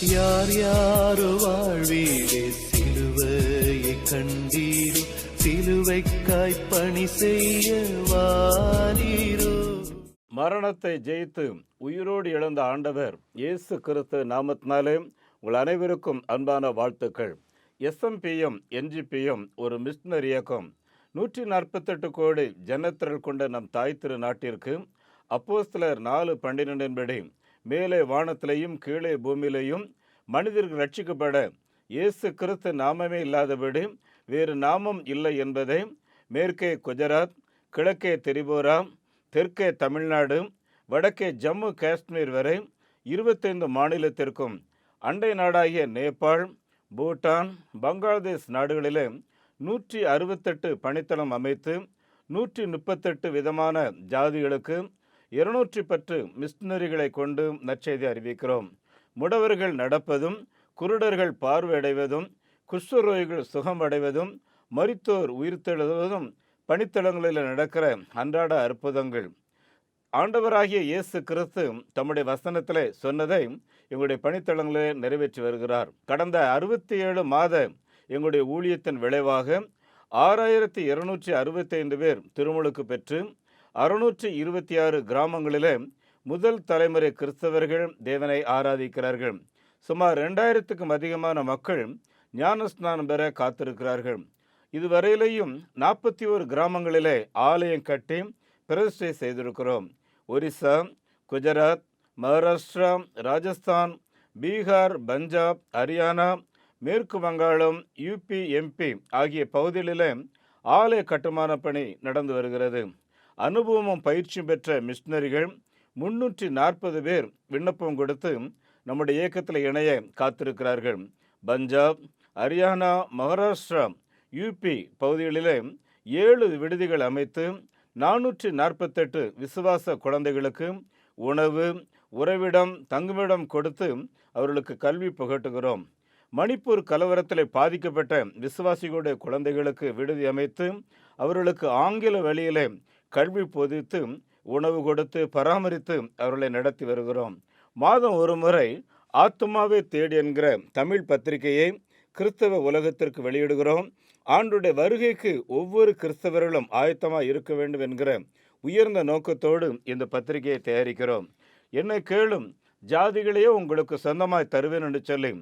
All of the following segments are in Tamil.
யார் யாரோ வாழ்வீரே சிலுவையை கண்டீரோ, சிலுவைக்காய் பணி செய்ய வாரீரோ. மரணத்தை ஜெயித்து உயிரோடு எழுந்த ஆண்டவர் இயேசு கிறிஸ்து நாமத்தினாலே உங்கள் அனைவருக்கும் அன்பான வாழ்த்துக்கள். எஸ்எம்பிஎம் என்ஜிபிஎம் ஒரு மிஷனரி இயக்கம். 148 கோடி ஜனத்திரள் கொண்ட நம் தாய் திரு நாட்டிற்கு அப்போஸ்தலர் 4:12 படி மேலே வானத்திலையும் கீழே பூமியிலையும் மனிதர்கள் ரட்சிக்கப்பட இயேசு கிறிஸ்து நாமமே இல்லாதபடி வேறு நாமம் இல்லை என்பதை மேற்கே குஜராத், கிழக்கே திரிபுரா, தெற்கே தமிழ்நாடு, வடக்கே ஜம்மு காஷ்மீர் வரை 25 மாநிலத்திற்கும் அண்டை நாடாகிய நேபாள், பூட்டான், பங்களாதேஷ் நாடுகளிலே 168 பணித்தளம் அமைத்து 138 விதமான ஜாதிகளுக்கு 210 மிஷனரிகளை கொண்டு நற்செய்தி அறிவிக்கிறோம். முடவர்கள் நடப்பதும், குருடர்கள் பார்வையடைவதும், குஷ்டரோகிகள் சுகமடைவதும், மரித்தோர் உயிர்த்தெழுவதும் பணித்தளங்களில் நடக்கிற அன்றாட அற்புதங்கள். ஆண்டவராகிய இயேசு கிறிஸ்து தம்முடைய வசனத்திலே சொன்னதை எங்களுடைய பணித்தளங்களிலே நிறைவேற்றி வருகிறார். கடந்த 67 மாத எங்களுடைய ஊழியத்தின் விளைவாக 6265 பேர் திருமுழுக்கு பெற்று 626 கிராமங்களிலே முதல் தலைமுறை கிறிஸ்தவர்கள் தேவனை ஆராதிக்கிறார்கள். சுமார் 2000க்கும் அதிகமான மக்கள் ஞானஸ்நானம் பெற காத்திருக்கிறார்கள். இதுவரையிலேயும் 41 கிராமங்களிலே ஆலயம் கட்டி பிரதிஷ்டை செய்திருக்கிறோம். ஒரிசா, குஜராத், மகாராஷ்டிரா, ராஜஸ்தான், பீகார், பஞ்சாப், ஹரியானா, மேற்கு வங்காளம், யூபி, எம்பி ஆகிய பகுதிகளிலே ஆலய கட்டுமான பணி நடந்து வருகிறது. அனுபவமும் பயிற்சியும் பெற்ற மிஷனரிகள் 340 பேர் விண்ணப்பம் கொடுத்து நம்முடைய இயக்கத்தில் இணைய காத்திருக்கிறார்கள். பஞ்சாப், ஹரியானா, மகாராஷ்டிரா, யூபி பகுதிகளிலே 7 விடுதிகள் அமைத்து 448 விசுவாச குழந்தைகளுக்கு உணவு, உறைவிடம், தங்குமிடம் கொடுத்து அவர்களுக்கு கல்வி புகட்டுகிறோம். மணிப்பூர் கலவரத்தில் பாதிக்கப்பட்ட விசுவாசிகளுடைய குழந்தைகளுக்கு விடுதி அமைத்து அவர்களுக்கு ஆங்கில வழியிலே கல்வி போதித்து உணவு கொடுத்து பராமரித்து அவர்களை நடத்தி வருகிறோம். மாதம் ஒரு முறை ஆத்துமாவே தேடி என்கிற தமிழ் பத்திரிகையை கிறிஸ்தவ உலகத்திற்கு வெளியிடுகிறோம். ஆண்டுடைய வருகைக்கு ஒவ்வொரு கிறிஸ்தவர்களும் ஆயத்தமாக இருக்க வேண்டும் என்கிற உயர்ந்த நோக்கத்தோடு இந்த பத்திரிகையை தயாரிக்கிறோம். என்னை கேளும், ஜாதிகளையே உங்களுக்கு சொந்தமாய் தருவேன் என்று சொல்லி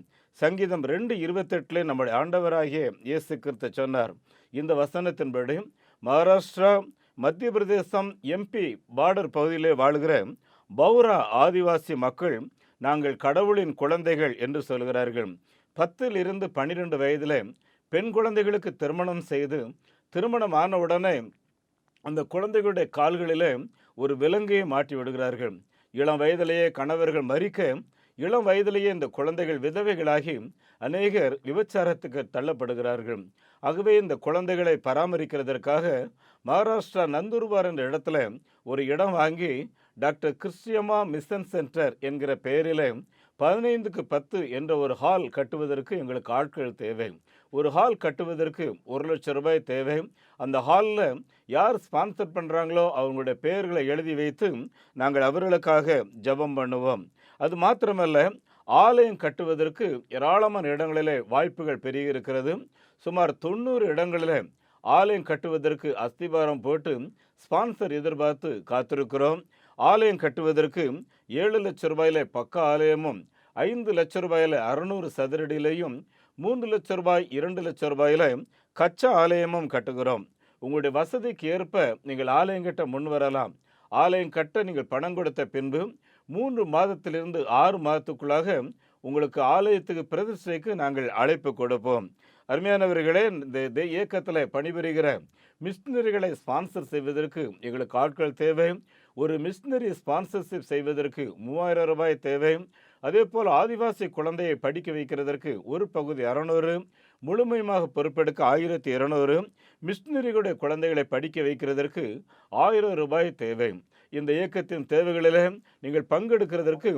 சங்கீதம் 2:28 நம்முடைய ஆண்டவராகிய இயேசு கிறிஸ்து சொன்னார். இந்த வசனத்தின்படி மகாராஷ்டிரா, மத்திய பிரதேசம், எம்பி பார்டர் பகுதியிலே வாழ்கிற பௌரா ஆதிவாசி மக்கள் நாங்கள் கடவுளின் குழந்தைகள் என்று சொல்கிறார்கள். 10 to 12 வயதில் பெண் குழந்தைகளுக்கு திருமணம் செய்து திருமணம் ஆனவுடனே அந்த குழந்தைகளுடைய கால்களிலே ஒரு விலங்கையை மாட்டி விடுகிறார்கள். இளம் வயதிலேயே கணவர்கள் மரிக்க இளம் வயதிலேயே இந்த குழந்தைகள் விதவைகளாகி அநேகர் விபச்சாரத்துக்கு தள்ளப்படுகிறார்கள். ஆகவே இந்த குழந்தைகளை பராமரிக்கிறதற்காக மகாராஷ்டிரா நந்தூர்பார் என்ற இடத்துல ஒரு இடம் வாங்கி டாக்டர் கிறிஸ்டியம்மா மிஷன் சென்டர் என்கிற பெயரில் 15x10 என்ற ஒரு ஹால் கட்டுவதற்கு எங்களுக்கு ஆட்கள் தேவை. ஒரு ஹால் கட்டுவதற்கு 1 லட்சம் ரூபாய் தேவை. அந்த ஹாலில் யார் ஸ்பான்சர் பண்ணுறாங்களோ அவங்களுடைய பெயர்களை எழுதி வைத்து நாங்கள் அவர்களுக்காக ஜெபம் பண்ணுவோம். அது மாத்திரமல்ல, ஆலயம் கட்டுவதற்கு ஏராளமான இடங்களிலே வாய்ப்புகள் பெருகி இருக்கிறது. சுமார் 90 இடங்களில் ஆலயம் கட்டுவதற்கு அஸ்திபாரம் போட்டு ஸ்பான்சர் எதிர்பார்த்து காத்திருக்கிறோம். ஆலயம் கட்டுவதற்கு 7 லட்சம் ரூபாயில பக்க ஆலயமும், 5 லட்சம் ரூபாயில 600 சதுரடியிலையும், 3 லட்சம் ரூபாய், 2 லட்சம் ரூபாயில கச்சா ஆலயமும் கட்டுகிறோம். உங்களுடைய வசதிக்கு ஏற்ப நீங்கள் ஆலயம் கட்ட முன் வரலாம். ஆலயம் கட்ட நீங்கள் பணம் கொடுத்த பின்பு 3 மாதத்திலிருந்து 6 மாதத்துக்குள்ளாக உங்களுக்கு ஆலயத்துக்கு பிரதிஷ்டைக்கு நாங்கள் அழைப்பு கொடுப்போம். அருமையானவர்களே, இந்த இயக்கத்தில் பணிபுரிகிற மிஷனரிகளை ஸ்பான்சர் செய்வதற்கு எங்களுக்கு ஆட்கள் தேவை. ஒரு மிஷனரி ஸ்பான்சர்ஷிப் செய்வதற்கு 3000 ரூபாய் தேவை. அதே போல் ஆதிவாசி குழந்தையை படிக்க வைக்கிறதற்கு ஒரு பகுதி 600, முழுமையாக பொறுப்பெடுக்க 1200, மிஷனரிகளுடைய குழந்தைகளை படிக்க வைக்கிறதற்கு 1000 ரூபாய் தேவை. இந்த இயக்கத்தின் தேவைகளில் நீங்கள் பங்கெடுக்கிறதற்கு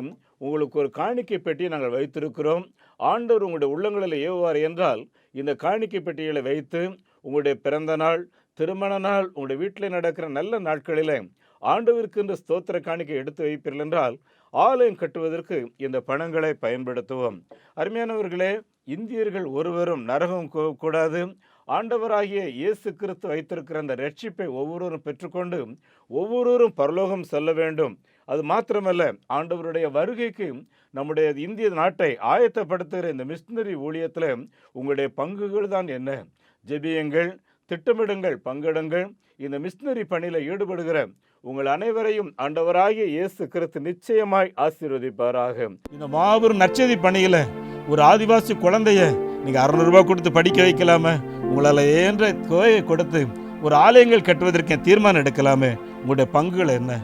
உங்களுக்கு ஒரு காணிக்கை பெட்டியை நாங்கள் வைத்திருக்கிறோம். ஆண்டவர் உங்களுடைய உள்ளங்களில் ஏவுவார் என்றால் இந்த காணிக்கை பெட்டிகளை வைத்து உங்களுடைய பிறந்த நாள், திருமண நாள், உங்களுடைய வீட்டில் நடக்கிற நல்ல நாட்களில் ஆண்டவருக்கு இந்த ஸ்தோத்திர காணிக்கை எடுத்து வைப்பீர்கள் என்றால் ஆலயம் கட்டுவதற்கு இந்த பணங்களை பயன்படுத்துவோம். அருமையானவர்களே, இந்தியர்கள் ஒருவரும் நரகம் கூடாது. ஆண்டவராகிய இயேசு கிறிஸ்து வைத்திருக்கிற அந்த ரட்சிப்பை ஒவ்வொருவரும் பெற்றுக்கொண்டு ஒவ்வொருவரும் பரலோகம் செல்ல வேண்டும். அது மாத்திரமல்ல, ஆண்டவருடைய வருகைக்கு நம்முடைய இந்திய நாட்டை ஆயத்தப்படுத்துகிற இந்த மிஷினரி ஊழியத்தில் உங்களுடைய பங்குகள் தான் என்ன? ஜெபியுங்கள், திட்டமிடுங்கள், பங்கிடுங்கள். இந்த மிஷினரி பணியில் ஈடுபடுகிற உங்கள் அனைவரையும் ஆண்டவராகிய இயேசு கிறிஸ்து நிச்சயமாய் ஆசீர்வதிப்பாராக. இந்த மாபெரும் நற்செய்தி பணியில் ஒரு ஆதிவாசி குழந்தைய நீங்கள் 600 ரூபாய் கொடுத்து படிக்க வைக்கலாமே, உங்களால் ஏன்ற தொகையை கொடுத்து ஒரு ஆலயங்கள் கட்டுவதற்கு தீர்மானம் எடுக்கலாமே. உங்களுடைய பங்குகள் என்ன?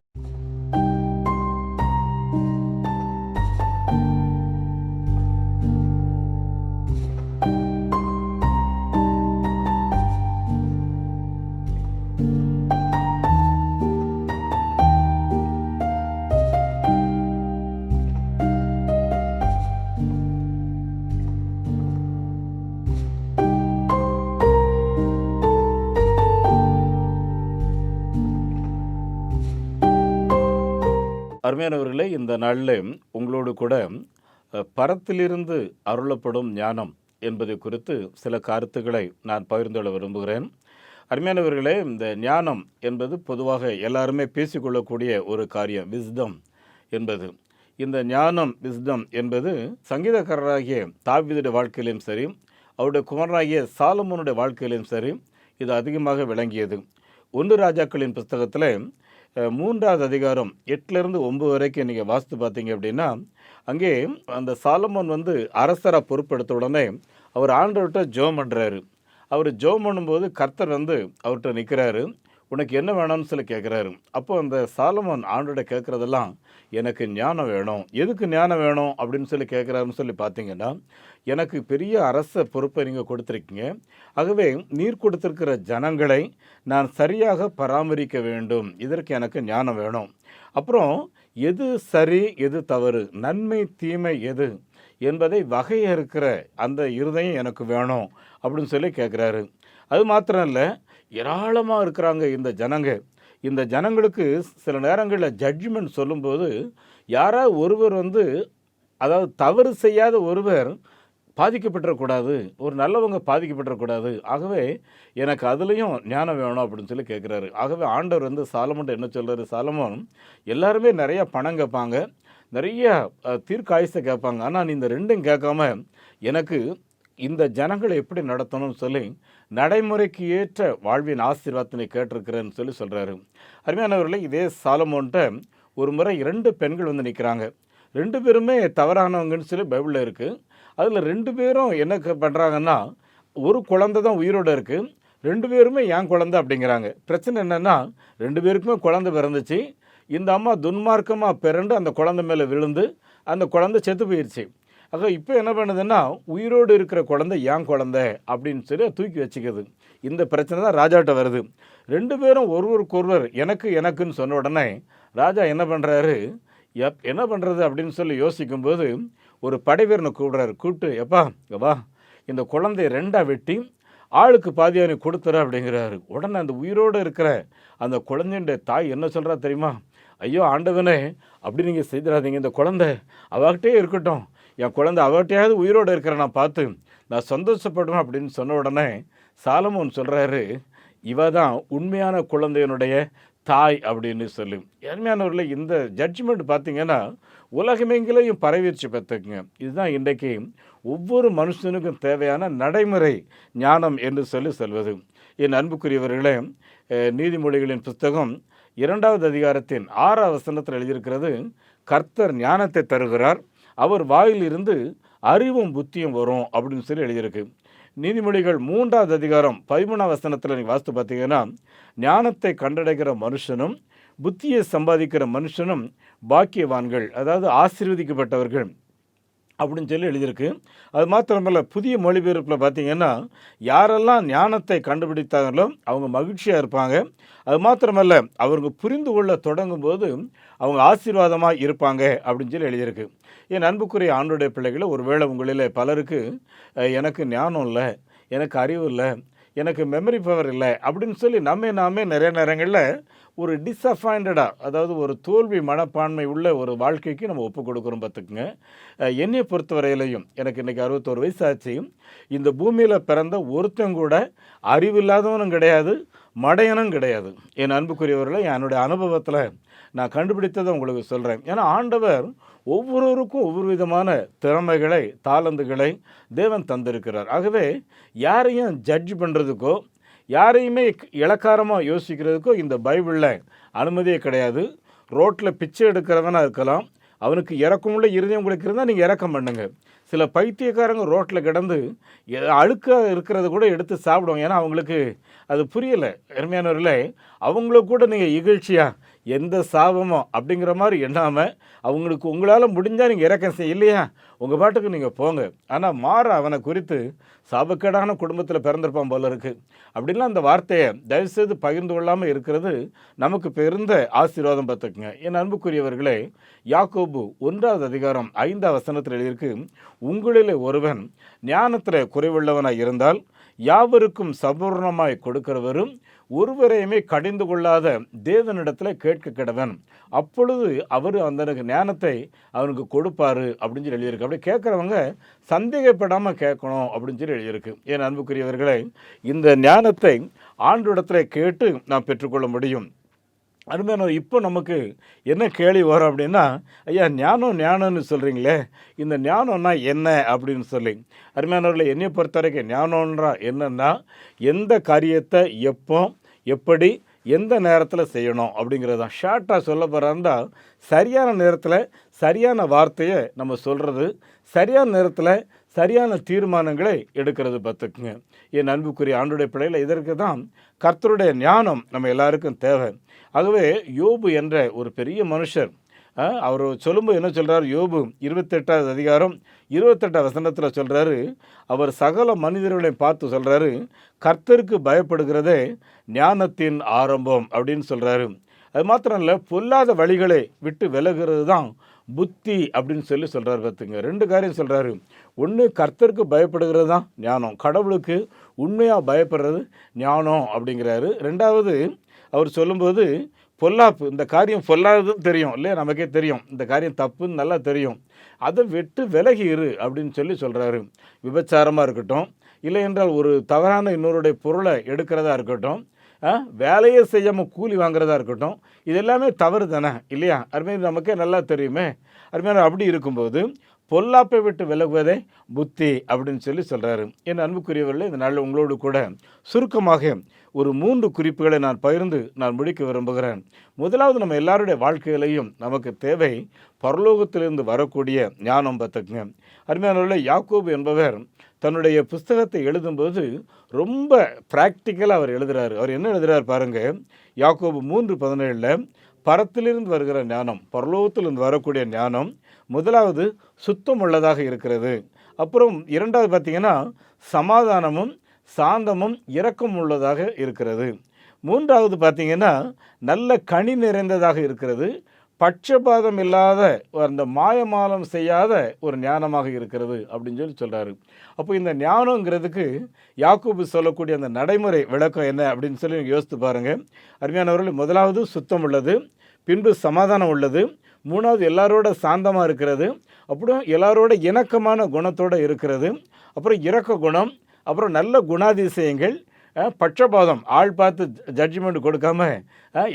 அருமையானவர்களே, இந்த நாளில் உங்களோடு கூட பரத்திலிருந்து அருளப்படும் ஞானம் என்பதை குறித்து சில கருத்துக்களை நான் பகிர்ந்து கொள்ள விரும்புகிறேன். அருமையானவர்களே, இந்த ஞானம் என்பது பொதுவாக எல்லாருமே பேசிக்கொள்ளக்கூடிய ஒரு காரியம், விஸ்டம் என்பது. இந்த ஞானம், விஸ்டம் என்பது சங்கீதக்காரராகிய தாவீதுடைய வாழ்க்கையிலும் சரி, அவருடைய குமாரனாகிய சாலமோனுடைய வாழ்க்கையிலும் சரி, இது அதிகமாக விளங்கியது. 1 ராஜாக்களின் புஸ்தகத்தில் 3வது அதிகாரம் 8லிருந்து 9 வரைக்கும் நீங்கள் வாசித்து பார்த்தீங்க அப்படின்னா, அங்கே அந்த சாலமோன் அரசராக பொறுப்பெடுத்த உடனே அவர் ஆண்டவர்கிட்ட ஜெபம் பண்ணுறாரு. அவர் ஜெபம் பண்ணும்போது கர்த்தர் அவர்கிட்ட நிற்கிறாரு. உனக்கு என்ன வேணும்னு சொல்லி கேட்குறாரு. அப்போ அந்த சாலமோன் ஆண்டோட கேட்குறதெல்லாம், எனக்கு ஞானம் வேணும். எதுக்கு ஞானம் வேணும் அப்படின்னு சொல்லி கேட்குறாருன்னு சொல்லி பார்த்தீங்கன்னா, எனக்கு பெரிய அரச பொறுப்பை நீங்கள் கொடுத்துருக்கீங்க. ஆகவே நீர் கொடுத்துருக்கிற ஜனங்களை நான் சரியாக பராமரிக்க வேண்டும். இதற்கு எனக்கு ஞானம் வேணும். அப்புறம் எது சரி, எது தவறு, நன்மை தீமை எது என்பதை வகையறுக்கிற அந்த இருதயம் எனக்கு வேணும் அப்படின்னு சொல்லி கேட்குறாரு. அது மாத்திரம் இல்லை, ஏராளமாக இருக்கிறாங்க இந்த ஜனங்க. இந்த ஜனங்களுக்கு சில நேரங்களில் ஜட்ஜ்மெண்ட் சொல்லும்போது யாராவது ஒருவர் அதாவது தவறு செய்யாத ஒருவர் பாதிக்கப்பட்டுறக்கூடாது, ஒரு நல்லவங்க பாதிக்கப்பட்டுறக்கூடாது. ஆகவே எனக்கு அதுலேயும் ஞானம் வேணும் அப்படின்னு சொல்லி கேட்குறாரு. ஆகவே ஆண்டவர் சாலமோன்ட்ட என்ன சொல்கிறாரு, சாலமோன், எல்லாருமே நிறையா பணம் கேட்பாங்க, நிறைய தீர்க்காயுசை கேட்பாங்க. ஆனால் நீ இந்த ரெண்டும் கேட்காம எனக்கு இந்த ஜனங்களை எப்படி நடத்தணும்னு சொல்லி நடைமுறைக்கு ஏற்ற வாழ்வின் ஆசீர்வாதத்தினை கேட்டிருக்கிறேன்னு சொல்லி சொல்கிறாரு. அருமையானவர்களே, இதே சாலமோன்ட்ட ஒரு முறை 2 பெண்கள் நிற்கிறாங்க. 2 பேருமே தவறானவங்கன்னு சொல்லி பைபிளில் இருக்குது. அதில் 2 பேரும் என்ன பண்ணுறாங்கன்னா, ஒரு குழந்தை தான் உயிரோடு இருக்குது, 2 பேருமே என் குழந்தை அப்படிங்கிறாங்க. பிரச்சனை என்னென்னா, 2 பேருக்குமே குழந்தை பிறந்துச்சு. இந்த அம்மா துன்மார்க்கமாக பிறண்டு அந்த குழந்தை மேலே விழுந்து அந்த குழந்தை செத்து போயிடுச்சு. ஆக இப்போ என்ன பண்ணுதுன்னா, உயிரோடு இருக்கிற குழந்தை என் குழந்தை அப்படின்னு சொல்லி தூக்கி வச்சுக்குது. இந்த பிரச்சனை தான் ராஜாட்ட வருது. 2 பேரும் ஒருவருக்கொருவர் எனக்குன்னு சொன்ன உடனே ராஜா என்ன பண்ணுறாரு, என்ன பண்ணுறது அப்படின்னு சொல்லி யோசிக்கும்போது ஒரு படைவீரனை கூப்பிட்றாரு. கூப்பிட்டு, எப்பா வா, இந்த குழந்தைய 2ஆக வெட்டி ஆளுக்கு பாதியானி கொடுத்துற அப்படிங்கிறாரு. உடனே அந்த உயிரோடு இருக்கிற அந்த குழந்தையுடைய தாய் என்ன சொல்கிறா தெரியுமா, ஐயோ ஆண்டவனே, அப்படி நீங்கள் செய்திடாதீங்க, இந்த குழந்தை அவகிட்டே இருக்கட்டும், என் குழந்தை அவகிட்டையாவது உயிரோடு இருக்கிற நான் பார்த்து நான் சந்தோஷப்படுவேன் அப்படின்னு சொன்ன உடனே சாலமோன் சொல்கிறாரு, இவ தான் உண்மையான குழந்தையனுடைய தாய் அப்படின்னு சொல்லி. அருமையானவர்களே, இந்த ஜட்ஜ்மெண்ட் பார்த்திங்கன்னா உலகமெங்கிலையும் பரவிடுச்சு பார்த்துக்குங்க. இதுதான் இன்றைக்கு ஒவ்வொரு மனுஷனுக்கும் தேவையான நடைமுறை ஞானம் என்று சொல்லி சொல்வது. என் அன்புக்குரியவர்களே, நீதிமொழிகளின் புஸ்தகம் 2வது அதிகாரத்தின் 6வது வசனத்தில் எழுதியிருக்கிறது, கர்த்தர் ஞானத்தை தருகிறார், அவர் வாயிலிருந்து அறிவும் புத்தியும் வரும் அப்படின்னு சொல்லி எழுதியிருக்கு. நீதிமொழிகள் 3வது அதிகாரம் 13வது வசனத்தில் நீங்கள் வாசித்து பார்த்தீங்கன்னா, ஞானத்தை கண்டடைகிற மனுஷனும் புத்தியை சம்பாதிக்கிற மனுஷனும் பாக்கியவான்கள், அதாவது ஆசீர்வதிக்கப்பட்டவர்கள் அப்படின்னு சொல்லி எழுதியிருக்கு. அது மாத்திரமல்ல, புதிய மொழிபெயர்ப்பில் பார்த்தீங்கன்னா, யாரெல்லாம் ஞானத்தை கண்டுபிடித்தாங்களோ அவங்க மகிழ்ச்சியாக இருப்பாங்க. அது மாத்திரமல்ல, அவங்க புரிந்து கொள்ள தொடங்கும் போது அவங்க ஆசீர்வாதமாக இருப்பாங்க அப்படின்னு சொல்லி எழுதியிருக்கு. என் அன்புக்குரிய ஆண்டோடைய பிள்ளைகளை, ஒருவேளை உங்களில் பலருக்கு எனக்கு ஞானம் இல்லை, எனக்கு அறிவு இல்லை, எனக்கு மெமரி பவர் இல்லை அப்படின்னு சொல்லி நாமே நிறைய நேரங்களில் ஒரு டிஸப்பாயிண்டடாக, அதாவது ஒரு தோல்வி மனப்பான்மை உள்ள ஒரு வாழ்க்கைக்கு நம்ம ஒப்பு கொடுக்குறோம் பார்த்துக்குங்க. என்னையை பொறுத்தவரையிலையும் எனக்கு இன்றைக்கி 61 வயசு ஆச்சு. இந்த பூமியில் பிறந்த ஒருத்தன் கூட அறிவில்லாதவனும் கிடையாது, மடையனும் கிடையாது. என் அன்புக்குரியவர்களை என்னுடைய அனுபவத்தில் நான் கண்டுபிடித்ததை உங்களுக்கு சொல்கிறேன். ஏன்னா ஆண்டவர் ஒவ்வொருவருக்கும் ஒவ்வொரு விதமான திறமைகளை, தாளந்துகளை தேவன் தந்திருக்கிறார். ஆகவே யாரையும் ஜட்ஜ் பண்ணுறதுக்கோ, யாரையுமே இளக்காரமாக யோசிக்கிறதுக்கோ இந்த பைபிளில் அனுமதியே கிடையாது. ரோட்டில் பிச்சை எடுக்கிறவனாக இருக்கலாம், அவனுக்கு இறக்கமுள்ள இருதயம் உங்களுக்கு இருந்தால் நீங்கள் இறக்கம் பண்ணுங்க. சில பைத்தியக்காரங்க ரோட்டில் கிடந்து அழுக்காக இருக்கிறத கூட எடுத்து சாப்பிடுவாங்க. ஏன்னா அவங்களுக்கு அது புரியலை. அருமையானவர்களே, அவங்கள கூட நீங்கள் இகழ்ச்சியாக எந்த சாபமோ அப்படிங்கிற மாதிரி எண்ணாமல், அவங்களுக்கு உங்களால் முடிஞ்சால் நீங்கள் இறக்கம் செய்ய, இல்லையா உங்கள் பாட்டுக்கு நீங்கள் போங்க. ஆனால் மாற அவனை குறித்து சாபக்கேடான குடும்பத்தில் பிறந்திருப்பான் போல இருக்குது அப்படின்லாம் அந்த வார்த்தையை தயவுசெய்து பகிர்ந்து கொள்ளாமல் இருக்கிறது நமக்கு பெருந்த ஆசீர்வாதம் பார்த்துக்குங்க. என் அன்புக்குரியவர்களே, யாக்கோபு 1வது அதிகாரம் 5வது வசனத்தில் எழுதியிருக்கு, உங்களிலே ஒருவன் ஞானத்தில் குறைவுள்ளவனாய் இருந்தால் யாவருக்கும் சம்பூர்ணமாய் கொடுக்கிறவரும் ஒருவரையுமே கடிந்து கொள்ளாத தேவனிடத்தில் கேட்க கிடவன், அப்பொழுது அவர் அந்த ஞானத்தை அவனுக்கு கொடுப்பாரு அப்படின்னு சொல்லி எழுதியிருக்கு. அப்படி கேட்குறவங்க சந்தேகப்படாமல் கேட்கணும் அப்படின்னு சொல்லி எழுதியிருக்கு. என் அன்புக்குரியவர்களை, இந்த ஞானத்தை ஆண்டவரிடத்தில் கேட்டு நாம் பெற்றுக்கொள்ள முடியும். அருமையான இப்போ நமக்கு என்ன கேள்வி வரும் அப்படின்னா, ஐயா ஞானம்னு சொல்கிறீங்களே, இந்த ஞானம்னா என்ன அப்படின்னு சொல்லி. அருமையானவர்களை, என்னை பொறுத்த வரைக்கும் ஞானம்ன்றா என்னன்னா, எந்த காரியத்தை எப்போ, எப்படி, எந்த நேரத்தில் செய்யணும் அப்படிங்கிறது தான். ஷார்ட்டாக சொல்ல போகிறாருந்தா, சரியான நேரத்தில் சரியான வார்த்தையை நம்ம சொல்கிறது, சரியான நேரத்தில் சரியான தீர்மானங்களை எடுக்கிறது பார்த்துக்குங்க. என் அன்புக்குரிய ஆண்டுடைய பிள்ளைகளை, இதற்கு தான் கர்த்தருடைய ஞானம் நம்ம எல்லாருக்கும் தேவை. ஆகவே யோபு என்ற ஒரு பெரிய மனுஷர், அவர் சொல்லும்போது என்ன சொல்கிறார், யோபு 28வது அதிகாரம் 28வது வசனத்தில் சொல்கிறாரு, அவர் சகல மனிதர்களை பார்த்து சொல்கிறாரு, கர்த்தருக்கு பயப்படுகிறதே ஞானத்தின் ஆரம்பம் அப்படின்னு சொல்கிறாரு. அது மாத்திரம் இல்லை, பொல்லாத வழிகளை விட்டு விலகிறது தான் புத்தி அப்படின்னு சொல்லி சொல்கிறார் பார்த்துங்க. 2 காரியம் சொல்கிறாரு. ஒன்று, கர்த்தருக்கு பயப்படுகிறது தான் ஞானம், கடவுளுக்கு உண்மையாக பயப்படுறது ஞானம் அப்படிங்கிறாரு. 2வது அவர் சொல்லும்போது, பொல்லாப்பு, இந்த காரியம் பொல்லாததுன்னு தெரியும் இல்லையா, நமக்கே தெரியும் இந்த காரியம் தப்புன்னு நல்லா தெரியும், அதை விட்டு விலகி இரு அப்படின்னு சொல்லி சொல்கிறாரு. விபச்சாரமாக இருக்கட்டும், இல்லை என்றால் ஒரு தவறான இன்னொருடைய பொருளை எடுக்கிறதா இருக்கட்டும், வேலையை செய்யாமல் கூலி வாங்குறதா இருக்கட்டும், இது எல்லாமே தவறு தானே இல்லையா? அருமையாக நமக்கே நல்லா தெரியுமே. அருமையான அப்படி இருக்கும்போது பொல்லாப்பை விட்டு விலகுவதே புத்தி அப்படின்னு சொல்லி சொல்கிறாரு. என் அன்புக்குரியவர்களே, இந்த நாளில் உங்களோடு கூட சுருக்கமாக ஒரு 3 குறிப்புகளை நான் பகிர்ந்து நான் முடிக்க விரும்புகிறேன். முதலாவது, நம்ம எல்லாருடைய வாழ்க்கையிலையும் நமக்கு தேவை பரலோகத்திலிருந்து வரக்கூடிய ஞானம் பார்த்துக்குங்க. அருமையானவர்களே, யாக்கோபு என்பவர் தன்னுடைய புஸ்தகத்தை எழுதும்போது ரொம்ப ப்ராக்டிக்கலாக அவர் எழுதுகிறார். அவர் என்ன எழுதுகிறார் பாருங்கள். யாக்கோபு 3:17 பரத்திலிருந்து வருகிற ஞானம், பரலோகத்திலிருந்து வரக்கூடிய ஞானம் முதலாவது சுத்தம் உள்ளதாக இருக்கிறது. அப்புறம் 2வது பார்த்திங்கன்னா சமாதானமும் சாந்தமும் இரக்கம் உள்ளதாக இருக்கிறது. 3வது பார்த்திங்கன்னா நல்ல கனி நிறைந்ததாக இருக்கிறது. பட்சபாதம் இல்லாத, அந்த மாயமாலம் செய்யாத ஒரு ஞானமாக இருக்கிறது அப்படின்னு சொல்லி சொல்கிறாரு. அப்போ இந்த ஞானங்கிறதுக்கு யாக்கோபு சொல்லக்கூடிய அந்த நடைமுறை விளக்கம் என்ன அப்படின்னு சொல்லி யோசித்து பாருங்கள். அருமையானவர்கள், முதலாவது சுத்தம் உள்ளது, பின்பு சமாதானம் உள்ளது, 3வது எல்லாரோட சாந்தமாக இருக்கிறது, அப்புறம் எல்லாரோட இணக்கமான குணத்தோடு இருக்கிறது, அப்புறம் இரக்க குணம், அப்புறம் நல்ல குணாதிசயங்கள், பட்சபாதம், ஆள் பார்த்து ஜட்ஜ்மெண்ட் கொடுக்காம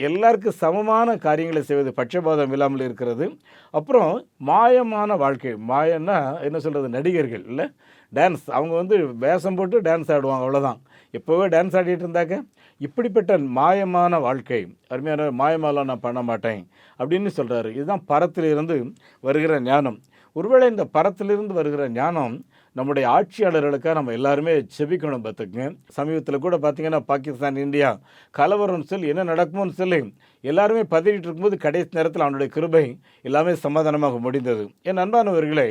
எல்லாருக்கும் சமமான காரியங்களை செய்வது, பட்சபாதம் இல்லாமல் இருக்கிறது. அப்புறம் மாயமான வாழ்க்கை, மாயன்னா என்ன சொல்கிறது, நடிகர்கள் இல்லை, டான்ஸ், அவங்க வேஷம் போட்டு டான்ஸ் ஆடுவாங்க, அவ்வளோதான். எப்போவே டான்ஸ் ஆடிட்டு இருந்தாக்க, இப்படிப்பட்ட மாயமான வாழ்க்கை, அருமையான மாயமாலாம் நான் பண்ண மாட்டேன் அப்படின்னு சொல்கிறாரு. இதுதான் பரத்திலிருந்து வருகிற ஞானம். ஒருவேளை இந்த பரத்திலிருந்து வருகிற ஞானம் நம்முடைய ஆட்சியாளர்களுக்காக நம்ம எல்லாருமே செபிக்கணும் பார்த்துக்குங்க. சமீபத்தில் கூட பார்த்திங்கன்னா பாகிஸ்தான் இந்தியா கலவரம்னு சொல்லி என்ன நடக்குமோன்னு சொல்லி எல்லாருமே பதறிட்டு இருக்கும்போது கடைசி நேரத்தில் அவனுடைய கிருபை எல்லாமே சமாதானமாக முடிந்தது. என் அன்பானவர்களே,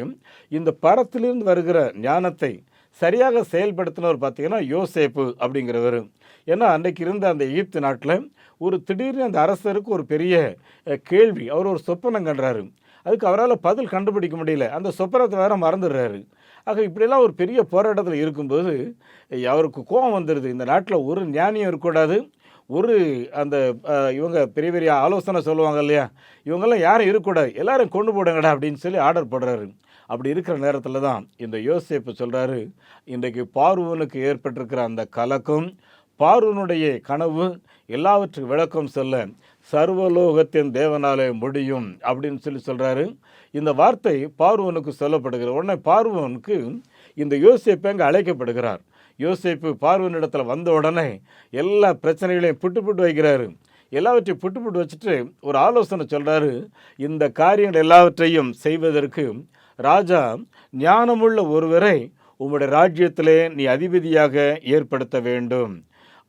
இந்த பரத்திலிருந்து வருகிற ஞானத்தை சரியாக செயல்படுத்தினவர் பார்த்திங்கன்னா யோசேப்பு அப்படிங்கிறவர். ஏன்னா அன்றைக்கு இருந்த அந்த எகிப்து நாட்டில் ஒரு திடீர்னு அந்த அரசருக்கு ஒரு பெரிய கேள்வி, அவர் ஒரு சொப்பனம் கண்டுறாரு. அதுக்கு அவரால் பதில் கண்டுபிடிக்க முடியல, அந்த சொப்பனத்தை வேற மறந்துடுறாரு. ஆக இப்படியெல்லாம் ஒரு பெரிய போராட்டத்தில் இருக்கும்போது அவருக்கு கோபம் வந்துடுது. இந்த நாட்டில் ஒரு ஞானியும் இருக்கக்கூடாது, ஒரு அந்த இவங்க பெரிய பெரிய ஆலோசனை சொல்லுவாங்க இல்லையா, இவங்கெல்லாம் யாரும் இருக்கக்கூடாது, எல்லாரும் கொண்டு போடுங்கடா அப்படின்னு சொல்லி ஆர்டர் போடுறாரு. அப்படி இருக்கிற நேரத்தில் தான் இந்த யோசேப்பு சொல்கிறாரு, இன்றைக்கு பார்வோனுக்கு ஏற்பட்டிருக்கிற அந்த கலக்கம், பார்வோனுடைய கனவு எல்லாவற்றுக்கும் விளக்கம் சொல்ல சர்வலோகத்தின் தேவனாலே முடியும் அப்படின்னு சொல்லி சொல்கிறாரு. இந்த வார்த்தை பார்வோனுக்கு சொல்லப்படுகிறது. உடனே பார்வோனுக்கு இந்த யோசேப்பு அங்கே அழைக்கப்படுகிறார். யோசேப்பு பார்வோனிடத்தில் வந்த உடனே எல்லா பிரச்சனைகளையும் புட்டு வைக்கிறாரு. எல்லாவற்றையும் புட்டு வச்சுட்டு ஒரு ஆலோசனை சொல்கிறாரு. இந்த காரியங்கள் எல்லாவற்றையும் செய்வதற்கு ராஜா ஞானமுள்ள ஒருவரை உம்முடைய ராஜ்யத்திலே நீ அதிபதியாக ஏற்படுத்த வேண்டும்.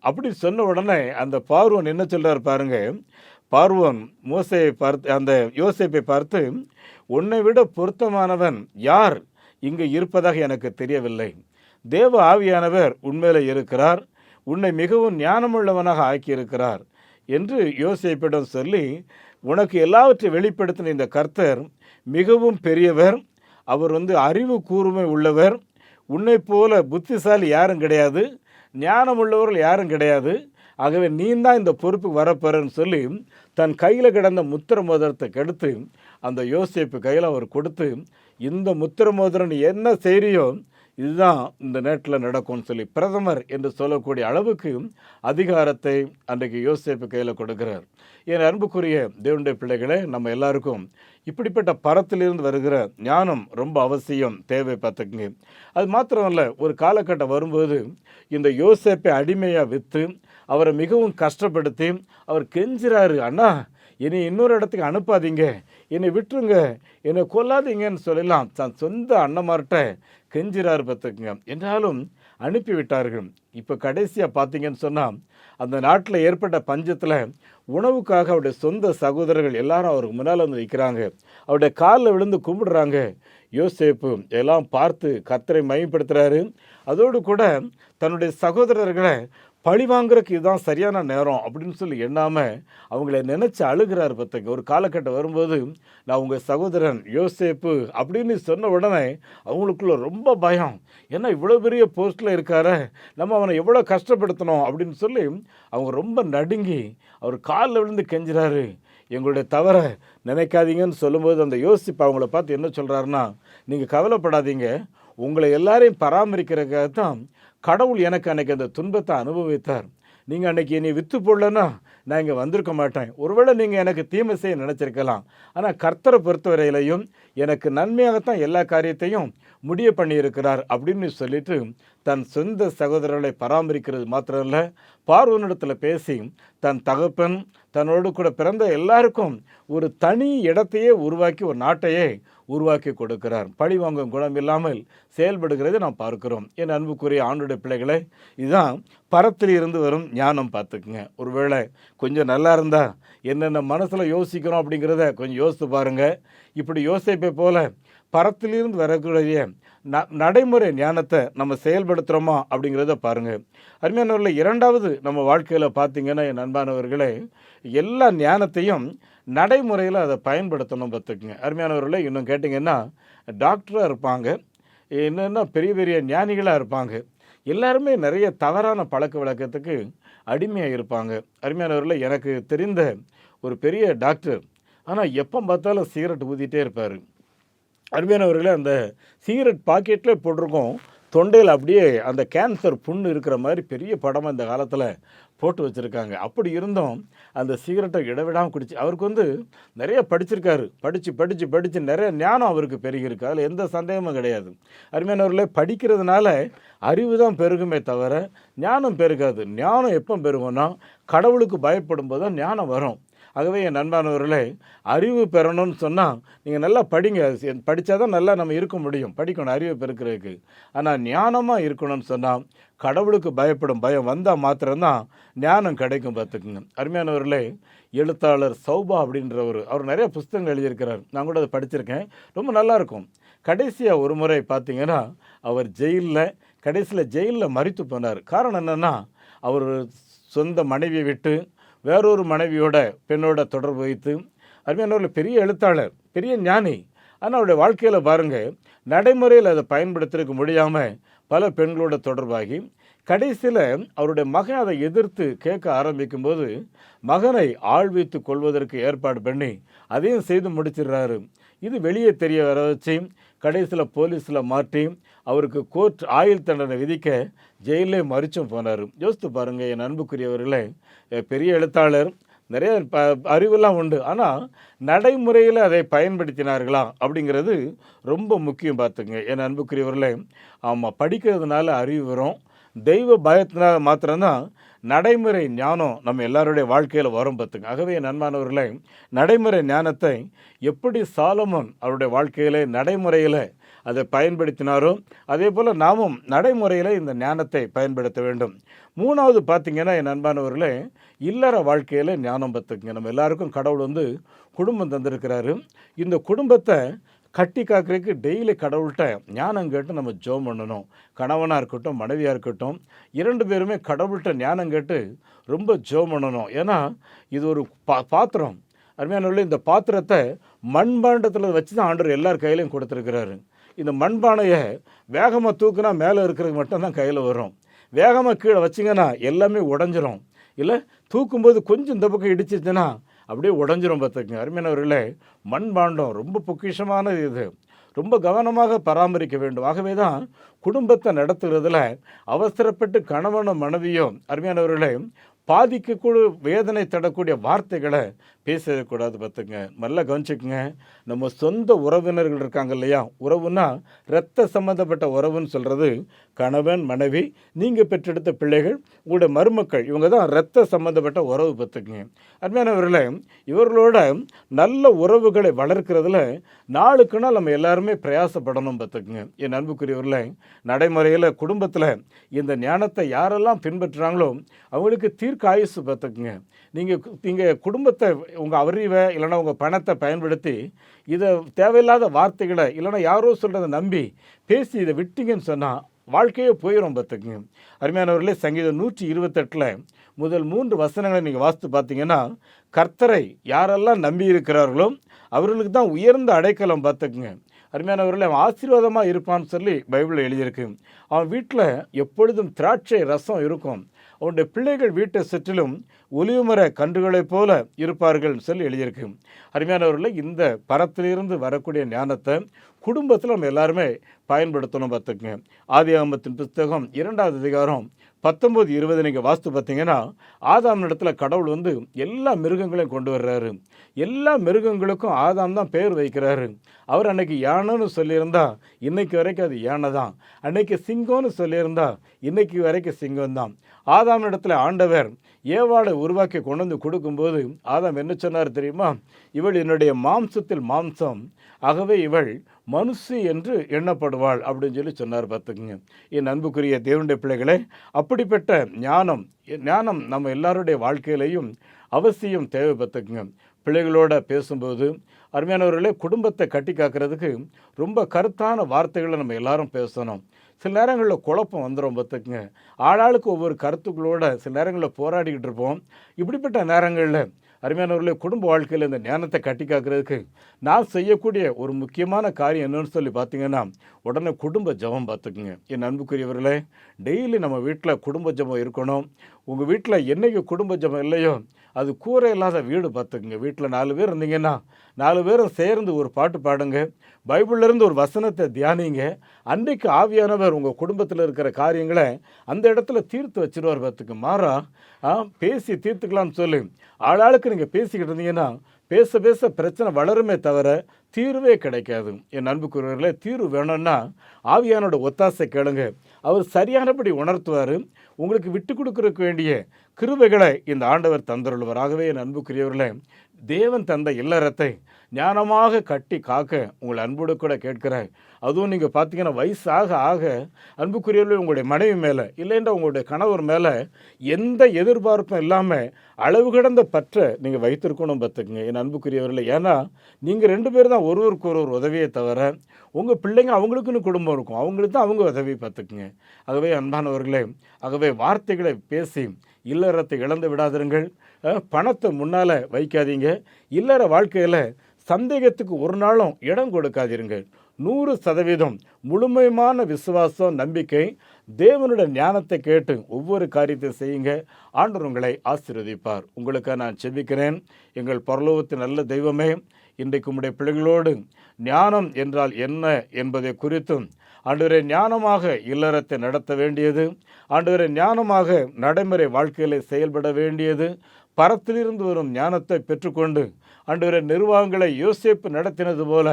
அப்படி சொன்ன உடனே அந்த பார்வோன் என்ன சொல்கிறார் பாருங்க. பார்வோன் மோசையை பார்த்து, அந்த யோசேப்பை பார்த்து, உன்னை விட பொருத்தமானவன் யார் இங்கு இருப்பதாக எனக்கு தெரியவில்லை. தேவ ஆவியானவர் உண்மையில இருக்கிறார், உன்னை மிகவும் ஞானமுள்ளவனாக ஆக்கியிருக்கிறார் என்று யோசேப்பிடம் சொல்லி, உனக்கு எல்லாவற்றையும் வெளிப்படுத்தின இந்த கர்த்தர் மிகவும் பெரியவர், அவர் அறிவு கூர்மை உள்ளவர், உன்னை போல புத்திசாலி யாரும் கிடையாது, ஞானமுள்ளவர்கள் யாரும் கிடையாது, ஆகவே நீ தான் இந்த பொறுப்புக்கு வரப்போறன்னு சொல்லி தன் கையில் கிடந்த முத்திர மோதிரத்தை கெடுத்து அந்த யோசேப்பு கையில் அவர் கொடுத்து, இந்த முத்திர மோதிரம் நீ என்ன செய்கிறியோ இதுதான் இந்த நேரத்தில் நடக்கும்னு சொல்லி பிரதமர் என்று சொல்லக்கூடிய அளவுக்கு அதிகாரத்தை அன்றைக்கு யோசேப்பு கையில் கொடுக்கிறார். என் அன்புக்குரிய தேவனுடைய பிள்ளைகளே, நம்ம எல்லாருக்கும் இப்படிப்பட்ட பரத்திலிருந்து வருகிற ஞானம் ரொம்ப அவசியம், தேவை பார்த்துக்குங்க. அது மாத்திரமல்ல, ஒரு காலகட்டம் வரும்போது இந்த யோசேப்பை அடிமையாக விற்று அவரை மிகவும் கஷ்டப்படுத்தி அவர் கெஞ்சுறாரு, அண்ணா என்னை இன்னொரு இடத்துக்கு அனுப்பாதீங்க, என்னை விட்டுருங்க, என்னை கொல்லாதீங்கன்னு சொல்லலாம் தன் சொந்த அண்ணமார்கிட்ட கெஞ்சிறாரு பார்த்துக்குங்க. என்றாலும் அனுப்பிவிட்டார்கள். இப்போ கடைசியாக பார்த்தீங்கன்னு சொன்னால் அந்த நாட்டில் ஏற்பட்ட பஞ்சத்தில் உணவுக்காக அவருடைய சொந்த சகோதரர்கள் எல்லாரும் அவருக்கு முன்னால் வந்து நிற்கிறாங்க, அவருடைய காலில் விழுந்து கும்பிடுறாங்க. யோசேப்பு எல்லாம் பார்த்து கர்த்தரை மகிமைப்படுத்துகிறாரு. அதோடு கூட தன்னுடைய சகோதரர்களை பழி வாங்குறதுக்கு இதுதான் சரியான நேரம் அப்படின்னு சொல்லி எண்ணாமல் அவங்கள நினச்சி அழுகிறார் பார்த்துங்க. ஒரு காலகட்டம் வரும்போது, நான் உங்கள் சகோதரன் யோசேப்பு அப்படின்னு சொன்ன உடனே அவங்களுக்குள்ள ரொம்ப பயம். ஏன்னா இவ்வளோ பெரிய போஸ்ட்டில் இருக்கார, நம்ம அவனை எவ்வளோ கஷ்டப்படுத்தணும் அப்படின்னு சொல்லி அவங்க ரொம்ப நடுங்கி அவர் காலில் விழுந்து கெஞ்சுறாரு. எங்களுடைய தவறை நினைக்காதீங்கன்னு சொல்லும்போது அந்த யோசிப்பு அவங்கள பார்த்து என்ன சொல்கிறாருன்னா, நீங்கள் கவலைப்படாதீங்க, உங்களை எல்லாரையும் பராமரிக்கிறதுக்காக தான் கடவுள் எனக்கு அன்றைக்கி அந்த துன்பத்தை அனுபவித்தார். நீங்கள் அன்றைக்கி என்னை விற்று போடலன்னா நான் இங்கே வந்திருக்க மாட்டேன். ஒருவேளை நீங்கள் எனக்கு தீமை செய்ய நினச்சிருக்கலாம், ஆனால் கர்த்தரை பொறுத்தவரையிலையும் எனக்கு நன்மையாகத்தான் எல்லா காரியத்தையும் முடிய பண்ணியிருக்கிறார் அப்படின்னு சொல்லிட்டு தன் சொந்த சகோதரர்களை பராமரிக்கிறது மாத்திரமல்ல, பார்வோனிடத்தில் பேசி தன் தகப்பன் தன்னோடு கூட பிறந்த எல்லாருக்கும் ஒரு தனி இடத்தையே உருவாக்கி ஒரு நாட்டையே உருவாக்கி கொடுக்கிறார். பழி வாங்கும் குணம் இல்லாமல் செயல்படுகிறது நாம் பார்க்கிறோம். என் அன்புக்குரிய ஆண்டுடைய பிள்ளைகளை, இதுதான் பரத்தில் இருந்து வரும் ஞானம் பார்த்துக்குங்க. ஒருவேளை கொஞ்சம் நல்லா இருந்தால் என்னென்ன மனசில் யோசிக்கிறோம் அப்படிங்கிறத கொஞ்சம் யோசித்து பாருங்கள். இப்படி யோசிப்பை போல பரத்திலிருந்து வரக்கூடிய நடைமுறை ஞானத்தை நம்ம செயல்படுத்துகிறோமா அப்படிங்கிறத பாருங்கள். அருமையானவர்களே, இரண்டாவது நம்ம வாழ்க்கையில் பார்த்திங்கன்னா என் அன்பானவர்களே, எல்லா ஞானத்தையும் நடைமுறையில் அதை பயன்படுத்தணும் பார்த்துக்குங்க. அருமையானவர்களே, இன்னும் கேட்டிங்கன்னா டாக்டராக இருப்பாங்க, என்னென்னா பெரிய பெரிய ஞானிகளாக இருப்பாங்க, எல்லாருமே நிறைய தவறான பழக்க வழக்கத்துக்கு அடிமையாக இருப்பாங்க. அருமையானவர்களே, எனக்கு தெரிந்த ஒரு பெரிய டாக்டர், ஆனால் எப்போ பார்த்தாலும் சிகரெட் ஊதிட்டே இருப்பார். அருமையானவர்களே, அந்த சிகரெட் பாக்கெட்டில் போட்டிருக்கோம், தொண்டையில் அப்படியே அந்த கேன்சர் புண்ணு இருக்கிற மாதிரி பெரிய படமாக இந்த காலத்தில் போட்டு வச்சுருக்காங்க. அப்படி இருந்தும் அந்த சிகரெட்டை இடவிடாமல் குடிச்சு, அவருக்கு நிறைய படிச்சிருக்காரு, படித்து நிறைய ஞானம் அவருக்கு பெருகிருக்கு, அதில் எந்த சந்தேகமும் கிடையாது. அருமையானவர்களே, படிக்கிறதுனால அறிவு தான் பெருகுமே தவிர ஞானம் பெருகாது. ஞானம் எப்போ பெருகும்னா கடவுளுக்கு பயப்படும் போது தான் ஞானம் வரும். ஆகவே என் நண்பானவர்களே, அறிவு பெறணும்னு சொன்னால் நீங்கள் நல்லா படிங்க, படித்தா தான் நல்லா நம்ம இருக்க முடியும், படிக்கணும் அறிவு பெருக்கிறதுக்கு. ஆனால் ஞானமாக இருக்கணும்னு சொன்னால் கடவுளுக்கு பயப்படும் பயம் வந்தால் மாத்திரம்தான் ஞானம் கிடைக்கும் பார்த்துக்குங்க. அருமையானவர்களே, எழுத்தாளர் சௌபா அப்படின்றவர், அவர் நிறைய புஸ்தகங்கள் எழுதியிருக்கிறார், நான் கூட அதை படிச்சிருக்கேன், ரொம்ப நல்லாயிருக்கும். கடைசியாக ஒரு முறை பார்த்தீங்கன்னா அவர் கடைசியில் ஜெயிலில் மரித்து போனார். காரணம் என்னென்னா, அவர் சொந்த மனைவியை விட்டு வேறொரு பெண்ணோட தொடர்பு வைத்து, அருமையானவர்கள் பெரிய எழுத்தாளர், பெரிய ஞானி, ஆனால் அவருடைய வாழ்க்கையில் பாருங்கள், நடைமுறையில் அதை பயன்படுத்திருக்க முடியாமல் பல பெண்களோட தொடர்பாகி கடைசியில் அவருடைய மகன் அதை எதிர்த்து கேட்க ஆரம்பிக்கும்போது மகனை ஆழ்வித்து கொள்வதற்கு ஏற்பாடு பண்ணி அதையும் செய்து முடிச்சிடுறாரு. இது வெளியே தெரிய வர வச்சு கடைசியில் போலீஸில் மாட்டி அவருக்கு கோர்ட் ஆயுள் தண்டனை விதிக்க ஜெயிலே மறிச்சும் போனார். யோசித்து பாருங்கள் என் அன்புக்குரியவர்களே, பெரிய எழுத்தாளர், நிறைய அறிவெல்லாம் உண்டு, ஆனால் நடைமுறையில் அதை பயன்படுத்தினார்களா அப்படிங்கிறது ரொம்ப முக்கியம். பார்த்துங்க என் அன்புக்குரியவர்களே, ஆமாம், படிக்கிறதுனால அறிவு வரும், தெய்வ பயத்தினால மாத்திரம்தான் நடைமுறை ஞானம் நம்ம எல்லாருடைய வாழ்க்கையில் வரும். பார்த்துங்க. ஆகவே என் அன்பானவர்களே, நடைமுறை ஞானத்தை எப்படி சாலமோன் அவருடைய வாழ்க்கையில் நடைமுறையில் அதை பயன்படுத்தினாரோ அதே போல் நாமும் நடைமுறையில் இந்த ஞானத்தை பயன்படுத்த வேண்டும். மூணாவது பார்த்திங்கன்னா என் அன்பானவர்களே, இல்லற வாழ்க்கையில் ஞானம். பார்த்துக்குங்க, நம்ம எல்லாருக்கும் கடவுள் குடும்பம் தந்திருக்கிறாரு. இந்த குடும்பத்தை கட்டி காக்கிறதுக்கு டெய்லி கடவுள்கிட்ட ஞானம் கேட்டு நம்ம ஜெபம் பண்ணணும். கணவனாக இருக்கட்டும், மனைவியாக இருக்கட்டும், 2 பேருமே கடவுள்கிட்ட ஞானம் கேட்டு ரொம்ப ஜெபம் பண்ணணும். ஏன்னா இது ஒரு பாத்திரம். அருமையானவர்களே, இந்த பாத்திரத்தை மண்பாண்டத்தில் வச்சு தான் ஆண்டவர் எல்லார் கையிலையும் கொடுத்துருக்கிறாரு. இந்த மண்பானையை வேகமாக தூக்குனா மேலே இருக்கிறது மட்டும்தான் கையில் வரும். வேகமாக கீழே வச்சிங்கன்னா எல்லாமே உடஞ்சிரும். இல்லை தூக்கும்போது கொஞ்சம் இந்த பக்கம் இடிச்சிச்சுன்னா அப்படியே உடஞ்சிரும். பார்த்துக்குங்க அருமையானவர்களே, மண்பாண்டம் ரொம்ப பொக்கிஷமானது. இது ரொம்ப கவனமாக பராமரிக்க வேண்டும். ஆகவே தான் குடும்பத்தை நடத்துகிறதுல அவசரப்பட்டு கணவனும் மனைவியும் அருமையானவர்களே பாதிக்கக்கூட வேதனை தரக்கூடிய வார்த்தைகளை பேசக்கூடாது. பார்த்துங்க, நல்லா கவனிச்சுக்குங்க. நம்ம சொந்த உறவினர்கள் இருக்காங்க இல்லையா, உறவுன்னா இரத்த சம்மந்தப்பட்ட உறவுன்னு சொல்கிறது கணவன் மனைவி, நீங்கள் பெற்றெடுத்த பிள்ளைகள், உங்களுடைய மருமக்கள், இவங்க தான் இரத்த சம்மந்தப்பட்ட உறவு. பார்த்துக்குங்க அருமையானவர்களே, இவர்களோட நல்ல உறவுகளை வளர்க்கிறதுல நாளுக்கு நாள் நம்ம எல்லாருமே பிரயாசப்படணும். பார்த்துக்குங்க என் அன்புக்குரியவர்களே, நடைமுறையில் குடும்பத்தில் இந்த ஞானத்தை யாரெல்லாம் பின்பற்றுறாங்களோ அவங்களுக்கு தீர்க்க ஆயுசு. பார்த்துக்குங்க, நீங்கள் குடும்பத்தை உங்கள் அறிவை இல்லைன்னா உங்கள் பணத்தை பயன்படுத்தி இதை தேவையில்லாத வார்த்தைகளை இல்லைன்னா யாரோ சொல்கிறத நம்பி பேசி இதை விட்டீங்கன்னு சொன்னால் வாழ்க்கையே போயிடும். பார்த்துக்குங்க அருமையானவர்களே, சங்கீதம் 128 முதல் 3 வசனங்களை நீங்கள் வாசித்து பார்த்தீங்கன்னா, கர்த்தரை யாரெல்லாம் நம்பி இருக்கிறார்களோ அவர்களுக்கு தான் உயர்ந்த அடைக்கலம். பார்த்துக்குங்க அருமையானவர்களே, அவன் ஆசீர்வாதமாக இருப்பான்னு சொல்லி பைபிளில் எழுதியிருக்கு. அவன் வீட்டில் எப்பொழுதும் திராட்சை ரசம் இருக்கும், அவனுடைய பிள்ளைகள் வீட்டை சுற்றிலும் ஒலிவுமர கன்றுகளைப் போல இருப்பார்கள் சொல்லி எழுதியிருக்கு. அருமையானவர்களே, இந்த பரத்திலிருந்து வரக்கூடிய ஞானத்தை குடும்பத்தில் நம்ம எல்லாருமே பயன்படுத்தணும். பார்த்துக்குங்க ஆதியாகமத்தின் புத்தகம் 2வது அதிகாரம் 19-20 நீங்கள் வாஸ்து பார்த்தீங்கன்னா, ஆதாம் இடத்துல கடவுள் எல்லா மிருகங்களையும் கொண்டு வர்றாரு. எல்லா மிருகங்களுக்கும் ஆதாம் தான் பேர் வைக்கிறாரு. அவர் அன்னைக்கு யானைன்னு சொல்லியிருந்தா இன்னைக்கு வரைக்கும் அது யானை தான். அன்னைக்கு சிங்கம்னு சொல்லியிருந்தா இன்னைக்கு வரைக்கும் சிங்கம் தான். ஆதாம் இடத்துல ஆண்டவர் ஏவாளை உருவாக்கி கொண்டு வந்து கொடுக்கும்போது ஆதாம் என்ன சொன்னார் தெரியுமா? இவள் என்னுடைய மாம்சத்தில் மாம்சம், ஆகவே இவள் மனுஷி என்று எண்ணப்படுவாள் அப்படின்னு சொல்லி சொன்னார். பார்த்துக்குங்க என் அன்புக்குரிய தேவனுடைய பிள்ளைகளே, அப்படிப்பட்ட ஞானம் நம்ம எல்லாருடைய வாழ்க்கையிலையும் அவசியம் தேவை. பார்த்துக்குங்க பிள்ளைகளோட பேசும்போது அருமையானவர்களே, குடும்பத்தை கட்டி காக்கிறதுக்கு ரொம்ப கருத்தான வார்த்தைகளை நம்ம எல்லாரும் பேசணும். சில நேரங்களில் குழப்பம் வந்துடும். பார்த்துக்குங்க ஆளாளுக்கு ஒவ்வொரு கருத்துக்களோட சில நேரங்களில் போராடிக்கிட்டு இருப்போம். இப்படிப்பட்ட நேரங்களில் அருமையானவர்களே, குடும்ப வாழ்க்கையில் இந்த ஞானத்தை கட்டி காக்கிறதுக்கு நான் செய்யக்கூடிய ஒரு முக்கியமான காரியம் என்னன்னு சொல்லி பார்த்தீங்கன்னா, உடனே குடும்ப ஜெபம். பார்த்துக்குங்க என் அன்புக்குரியவர்களே, டெய்லி நம்ம வீட்டில் குடும்ப ஜெபம் இருக்கணும். உங்கள் வீட்டில் என்றைக்கு குடும்ப ஜெபம் இல்லையோ அது கூரை இல்லாத வீடு. பார்த்துக்குங்க வீட்டில் 4 பேர் இருந்தீங்கன்னா 4 பேரும் சேர்ந்து ஒரு பாட்டு பாடுங்க, பைபிள்லேருந்து ஒரு வசனத்தை தியானிங்க. அன்றைக்கு ஆவியானவர் உங்கள் குடும்பத்தில் இருக்கிற காரியங்களை அந்த இடத்துல தீர்த்து வச்சிருவார். பார்த்துக்கு மாறா பேசி தீர்த்துக்கலாம்னு சொல்லி ஆளாளுக்கு நீங்கள் பேசிக்கிட்டு இருந்தீங்கன்னா பேச பேச பிரச்சனை வளருமே தவிர தீர்வே கிடைக்காது. என் அன்புக்குரியவர்களே, தீர்வு வேணும்னா ஆவியானோட ஒத்தாசை கேளுங்க, அவர் சரியானபடி உணர்த்துவார். உங்களுக்கு விட்டு கொடுக்கறதுக்கு வேண்டிய கிருபைகளை இந்த ஆண்டவர் தந்தருள்வார். ஆகவே என் அன்புக்குரியவர்களே, தேவன் தந்த இல்லறத்தை ஞானமாக கட்டி காக்க உங்களை அன்போடு கூட கேட்கிறேன். அதுவும் நீங்கள் பார்த்தீங்கன்னா வயசாக ஆக அன்புக்குரியவர்களே, உங்களுடைய மனைவி மேலே இல்லைன்னா உங்களுடைய கணவர் மேலே எந்த எதிர்பார்ப்பும் இல்லாமல் அளவு கடந்த பற்றை நீங்கள் வைத்திருக்கணும். பார்த்துக்குங்க என் அன்புக்குரியவர்களே, ஏன்னா நீங்கள் 2 பேர் தான் ஒருவருக்கு ஒருவர் உதவியை தவிர உங்கள் பிள்ளைங்க அவங்களுக்குன்னு குடும்பம் இருக்கும், அவங்களுக்கு தான் அவங்க உதவி. பார்த்துக்குங்க ஆகவே அன்பானவர்களே, ஆகவே வார்த்தைகளை பேசி இல்லறத்தை இழந்து விடாதிருங்கள். பணத்தை முன்னால் வைக்காதீங்க. இல்லற வாழ்க்கையில் சந்தேகத்துக்கு ஒரு நாளும் இடம் கொடுக்காதீருங்க. 100% முழுமையான விசுவாசம், நம்பிக்கை, தேவனுடைய ஞானத்தை கேட்டு ஒவ்வொரு காரியத்தை செய்யுங்க. ஆண்டவர் உங்களை ஆசீர்வதிப்பார். உங்களுக்காக நான் செபிக்கிறேன். எங்கள் பரலோகத்தின் நல்ல தெய்வமே, இன்றைக்கு உம்முடைய பிள்ளைகளோடு ஞானம் என்றால் என்ன என்பதை குறித்தும், ஆண்டவரே, ஞானமாக இல்லறத்தை நடத்த வேண்டியது, ஆண்டவரே, ஞானமாக நடைமுறை வாழ்க்கையில் செயல்பட வேண்டியது, பரத்திலிருந்து வரும் ஞானத்தை பெற்றுக்கொண்டு ஆண்டவரே, நிர்வாகங்களை யோசேப்பு நடத்தினது போல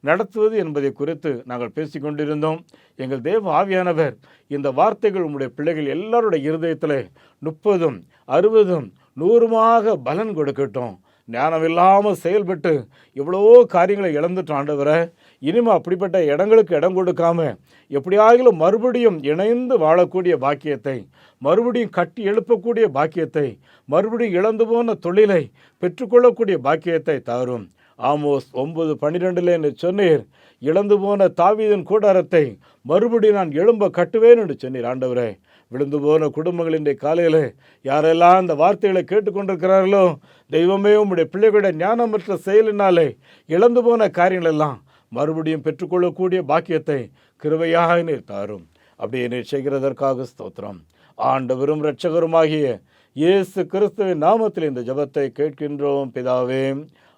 நடத்துவது என்பதை குறித்து நாங்கள் பேசிக்கொண்டிருந்தோம். எங்கள் தேவ ஆவியானவர் இந்த வார்த்தைகள் உம்முடைய பிள்ளைகள் எல்லாருடைய இருதயத்தில் 30, 60, 100 பலன் கொடுக்கட்டும். ஞானம் இல்லாமல் செயல்பட்டு எவ்வளவோ காரியங்களை இழந்துட்டோம் ஆண்டவரை. இனிமேல் அப்படிப்பட்ட இடங்களுக்கு இடம் கொடுக்காம எப்படியாகிலும் மறுபடியும் இணைந்து வாழக்கூடிய பாக்கியத்தை, மறுபடியும் கட்டி எழுப்பக்கூடிய பாக்கியத்தை, மறுபடியும் இழந்து போன தொழிலை பெற்றுக்கொள்ளக்கூடிய பாக்கியத்தை தாரும். ஆமோஸ் 9:12 என்று சொன்னீர், இழந்து போன தாவீதின் கூடாரத்தை மறுபடியும் நான் எழும்ப கட்டுவேன் என்று சொன்னீர். ஆண்டவரே, விழுந்து போன குடும்பங்களின் காலையில் யாரெல்லாம் அந்த வார்த்தைகளை கேட்டுக்கொண்டிருக்கிறார்களோ, தெய்வமே, உம்முடைய பிள்ளைகளுடைய ஞானமற்ற செயலினாலே இழந்து போன காரியங்கள் எல்லாம் மறுபடியும் பெற்றுக்கொள்ளக்கூடிய பாக்கியத்தை கிருபையாக நீர் தாரும். அப்படியே நீர் செய்கிறதற்காக ஸ்தோத்திரம். ஆண்டவரும் இரட்சகருமாகிய இயேசு கிறிஸ்துவின் நாமத்தில் இந்த ஜெபத்தை கேட்கின்றோம் பிதாவே,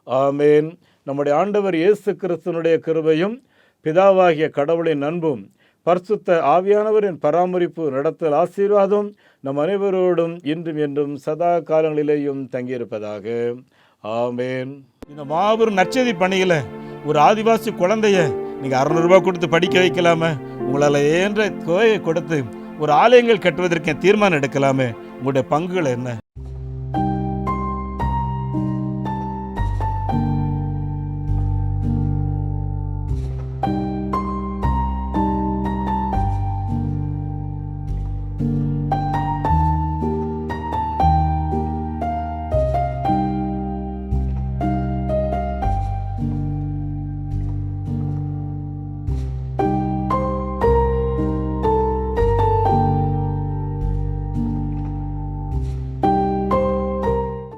ஆமேன். நம்முடைய ஆண்டவர் இயேசு கிறிஸ்துவனுடைய கிருபையும் பிதாவாகிய கடவுளின் அன்பும் பரிசுத்த ஆவியானவரின் பராமரிப்பு, நடத்தல், ஆசீர்வாதம் நம் அனைவரோடும் இன்றும் என்றும் சதா காலங்களிலேயும் தங்கியிருப்பதாக. ஆமேன். இந்த மாபெரும் நற்செய்தி பணியில் ஒரு ஆதிவாசி குழந்தைய நீங்கள் 600 ரூபாய் கொடுத்து படிக்க வைக்கலாமே? உங்களால் ஏன்ற தொகையை கொடுத்து ஒரு ஆலயங்கள் கட்டுவதற்கு தீர்மானம் எடுக்கலாமே? உங்களுடைய பங்குகள் என்ன?